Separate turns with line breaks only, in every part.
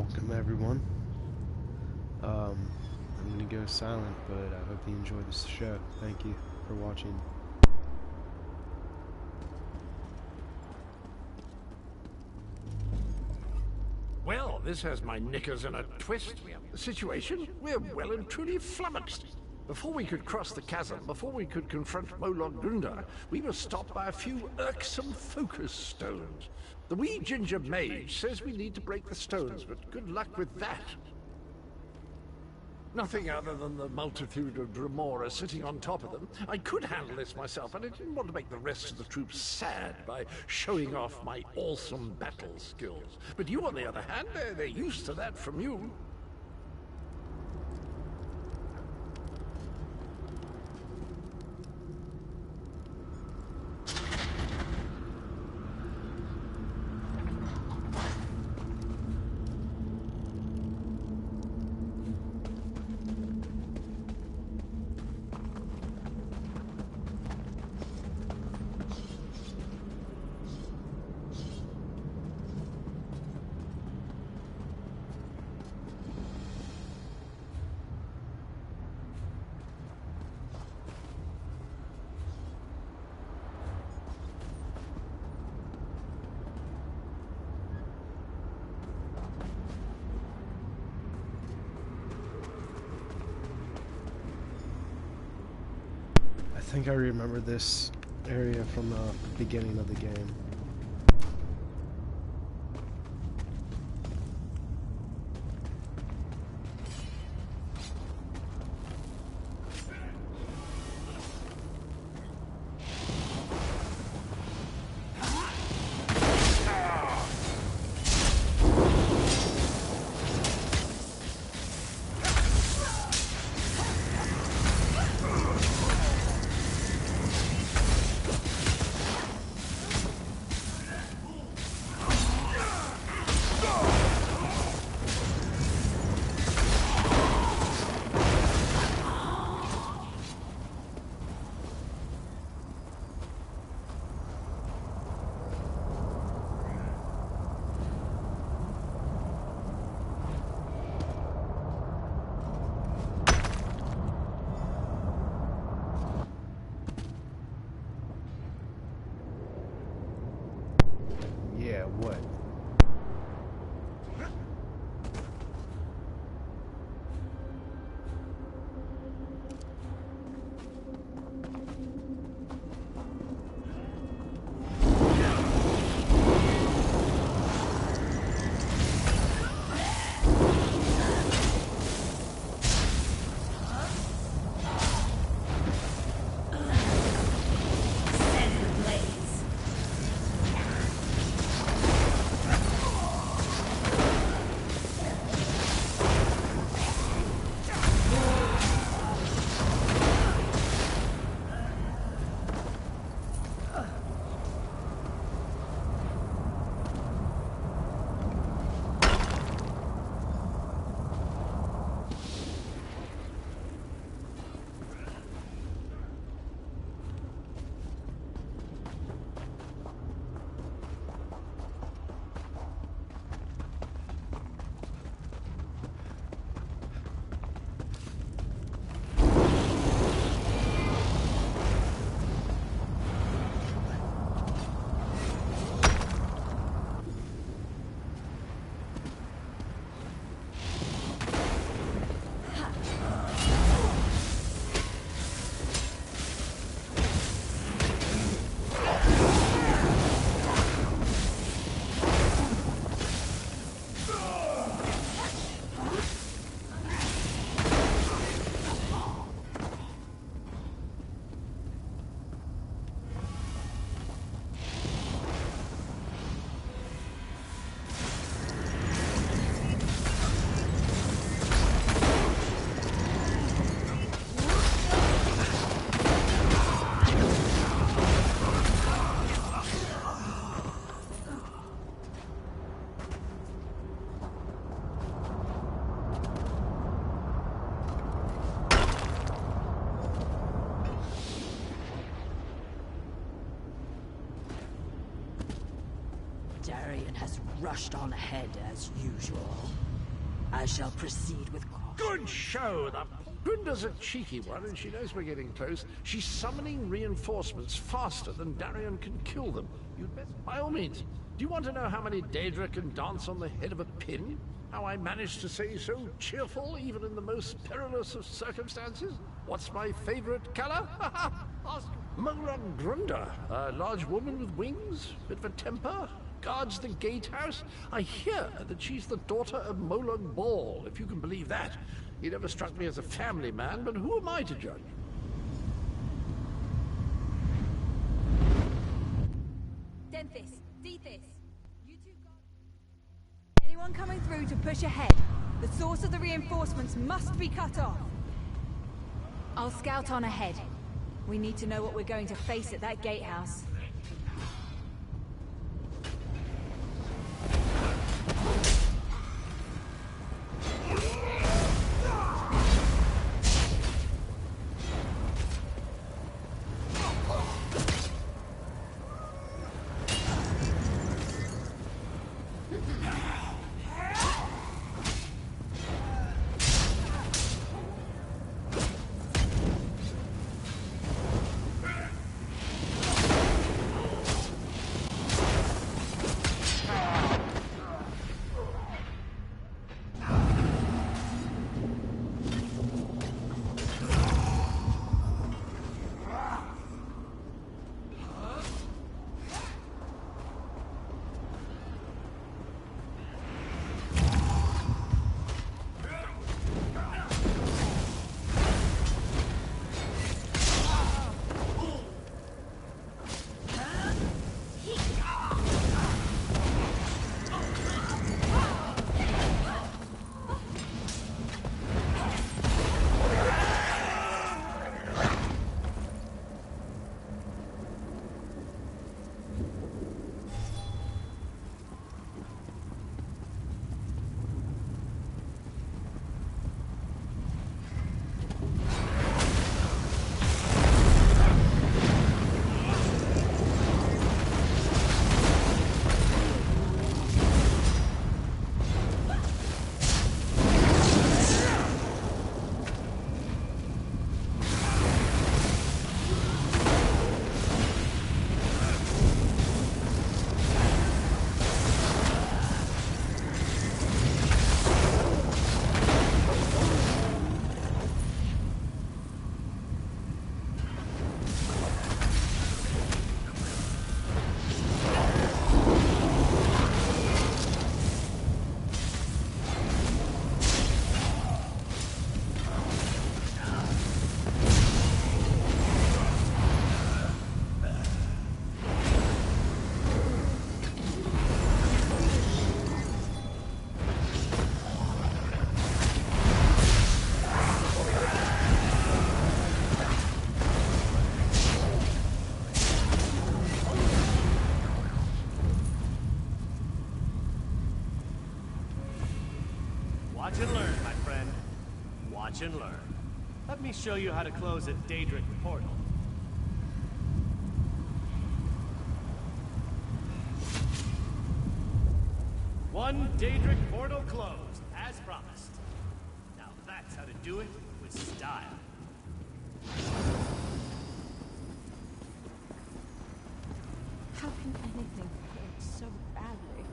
Welcome everyone. I'm gonna go silent, but I hope you enjoy this show. Thank you for watching.
Well, this has my knickers in a twist. The situation? We're well and truly flummoxed. Before we could cross the chasm, before we could confront Molag Bal, we were stopped by a few irksome focus stones. The wee ginger mage says we need to break the stones, but good luck with that. Nothing other than the multitude of Dremora sitting on top of them. I could handle this myself, but I didn't want to make the rest of the troops sad by showing off my awesome battle skills. But you, on the other hand, they're used to that from you.
I think I remember this area from the beginning of the game. Yeah, what?
Darian has rushed on ahead as usual. I shall proceed with caution.
Good show! The Grinder's a cheeky one, and she knows we're getting close. She's summoning reinforcements faster than Darian can kill them. You'd bet. By all means. Do you want to know how many Daedra can dance on the head of a pin? How I managed to stay so cheerful even in the most perilous of circumstances? What's my favorite color? Ask Molag Bal, a large woman with wings, bit of a temper, guards the gatehouse. I hear that she's the daughter of Molag Bal, if you can believe that. He never struck me as a family man, but who am I to judge?
Denthis, Dethys, you two got... Anyone coming through to push ahead? The source of the reinforcements must be cut off. I'll scout on ahead. We need to know what we're going to face at that gatehouse.
Watch and learn, my friend. Watch and learn. Let me show you how to close a Daedric portal. One Daedric portal closed, as promised. Now that's how to do it with style.
How can anything hurt so badly?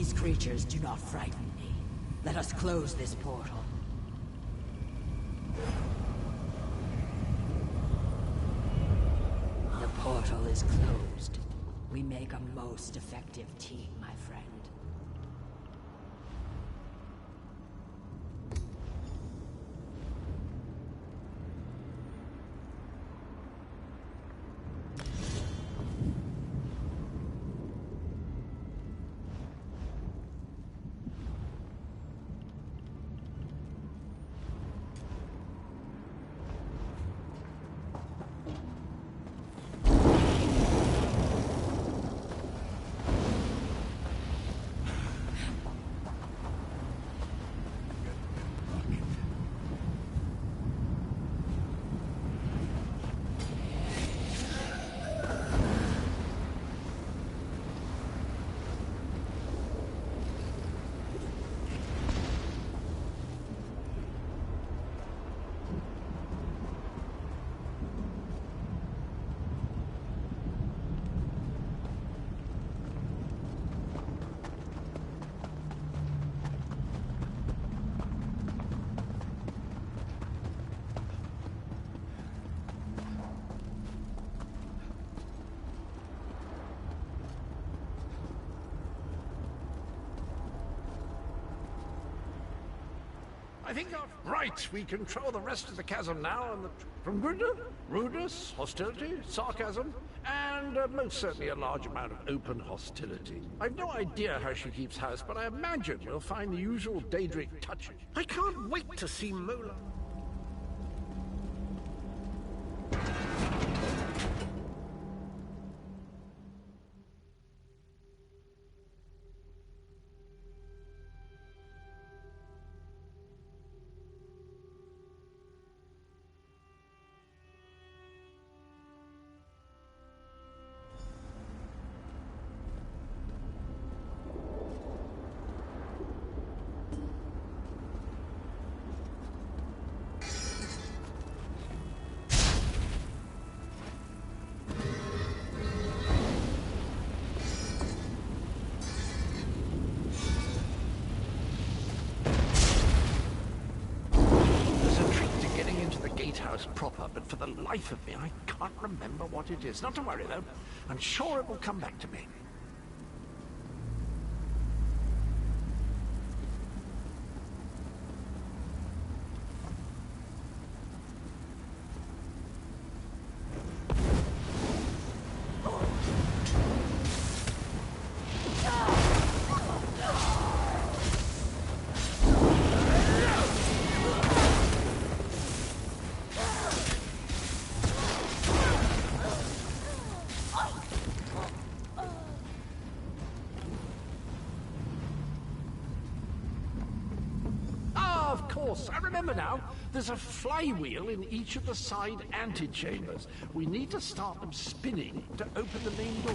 These creatures do not frighten me. Let us close this portal. The portal is closed. We make a most effective team, my friend.
I think right. We control the rest of the chasm now, and from rudeness, hostility, sarcasm, and most certainly a large amount of open hostility. I've no idea how she keeps house, but I imagine we'll find the usual Daedric touches.
I can't wait to see Molag.
House proper, but for the life of me, I can't remember what it is. Not to worry, though. I'm sure it will come back to me. I remember now. There's a flywheel in each of the side antechambers. We need to start them spinning to open the main door.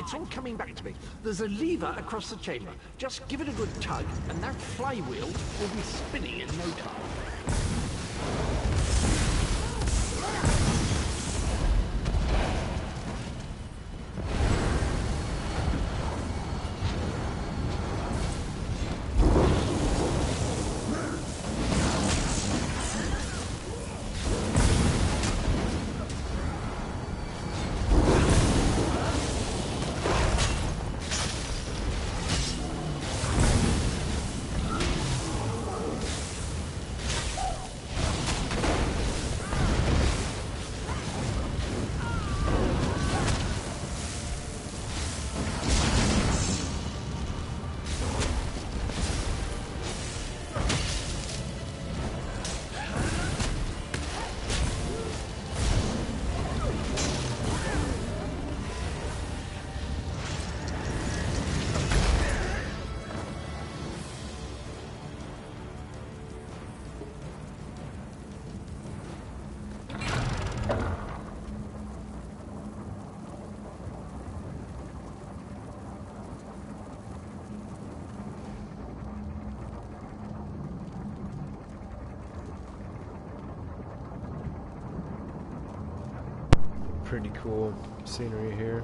it's all coming back to me. There's a lever across the chamber. Just give it a good tug, and that flywheel will be spinning in no time.
Pretty cool scenery here.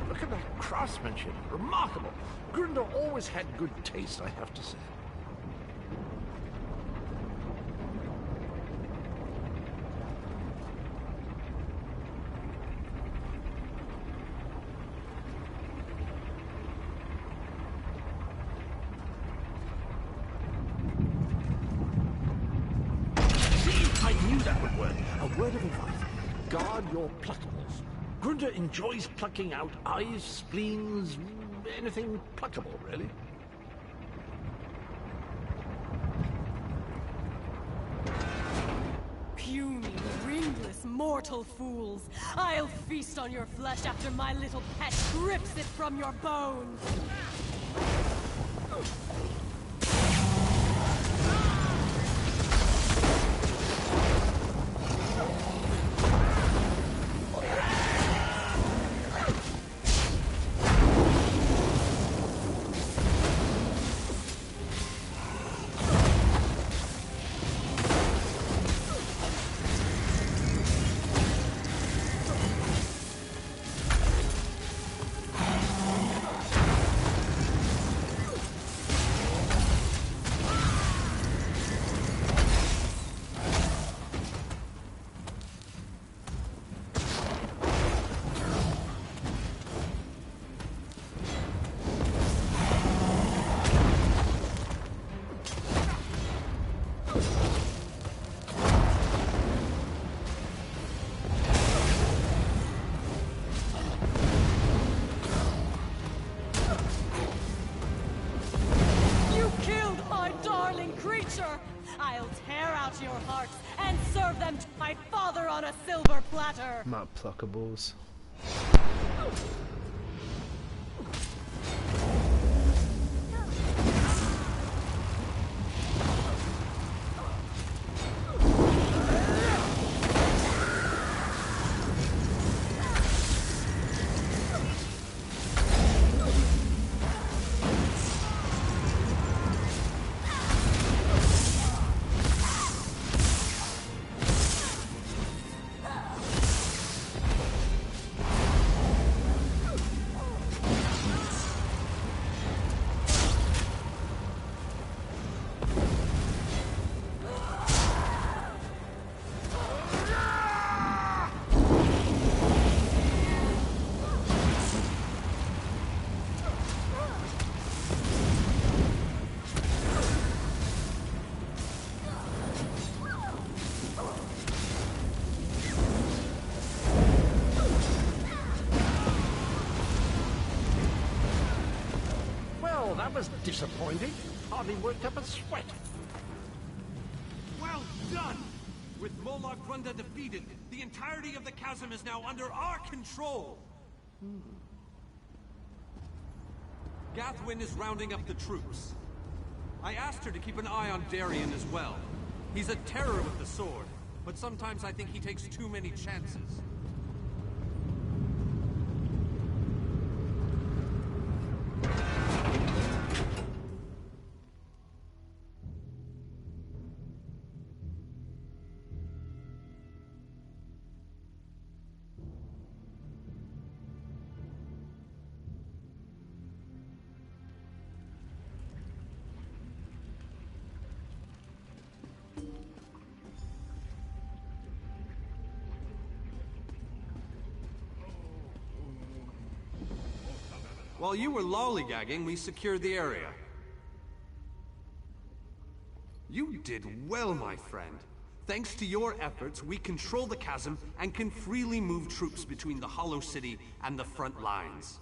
Look at that craftsmanship. Remarkable. Grunder always had good taste, I have to say. See, I knew that would work. A word of advice. Guard your pluckables. Grunder enjoys plucking out eyes, spleens, anything pluckable, really.
Puny, ringless, mortal fools! I'll feast on your flesh after my little pet rips it from your bones! I'll tear out your hearts and serve them to my father on a silver platter!
Not pluckables.
that was disappointing. Hardly worked up a sweat.
Well done! With Molag Bal defeated, the entirety of the chasm is now under our control! Gathwin is rounding up the troops. I asked her to keep an eye on Darien as well. He's a terror with the sword, but sometimes I think he takes too many chances. While you were lollygagging, we secured the area. You did well, my friend. Thanks to your efforts, we control the chasm and can freely move troops between the Hollow City and the front lines.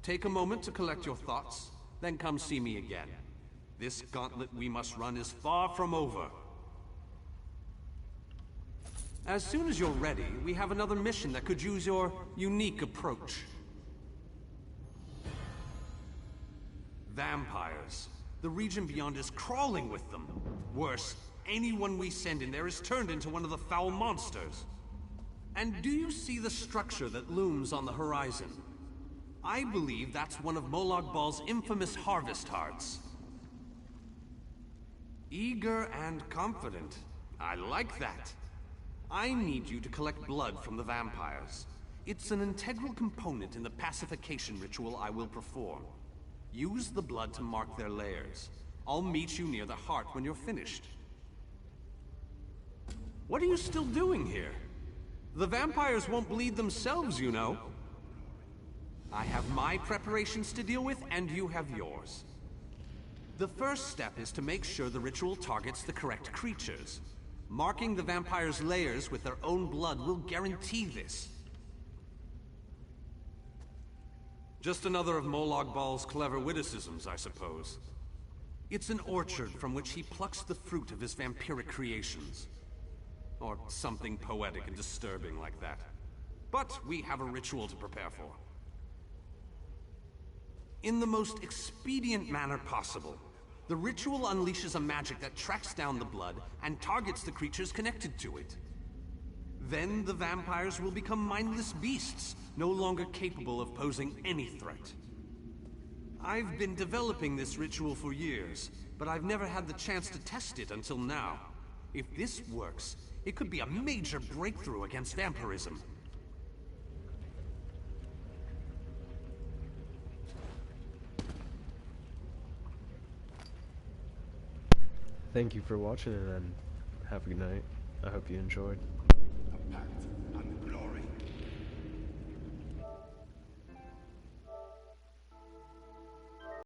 Take a moment to collect your thoughts, then come see me again. This gauntlet we must run is far from over. As soon as you're ready, we have another mission that could use your unique approach. Vampires. The region beyond is crawling with them. Worse, anyone we send in there is turned into one of the foul monsters. And do you see the structure that looms on the horizon? I believe that's one of Molag Bal's infamous harvest hearts. Eager and confident. I like that. I need you to collect blood from the vampires. It's an integral component in the pacification ritual I will perform. Use the blood to mark their lairs. I'll meet you near the heart when you're finished. What are you still doing here? The vampires won't bleed themselves, you know. I have my preparations to deal with, and you have yours. The first step is to make sure the ritual targets the correct creatures. Marking the vampires' lairs with their own blood will guarantee this. Just another of Molag Bal's clever witticisms, I suppose. It's an orchard from which he plucks the fruit of his vampiric creations. Or something poetic and disturbing like that. But we have a ritual to prepare for. In the most expedient manner possible, the ritual unleashes a magic that tracks down the blood and targets the creatures connected to it. Then the vampires will become mindless beasts, no longer capable of posing any threat. I've been developing this ritual for years, but I've never had the chance to test it until now. If this works, it could be a major breakthrough against vampirism.
Thank you for watching and have a good night. I hope you enjoyed.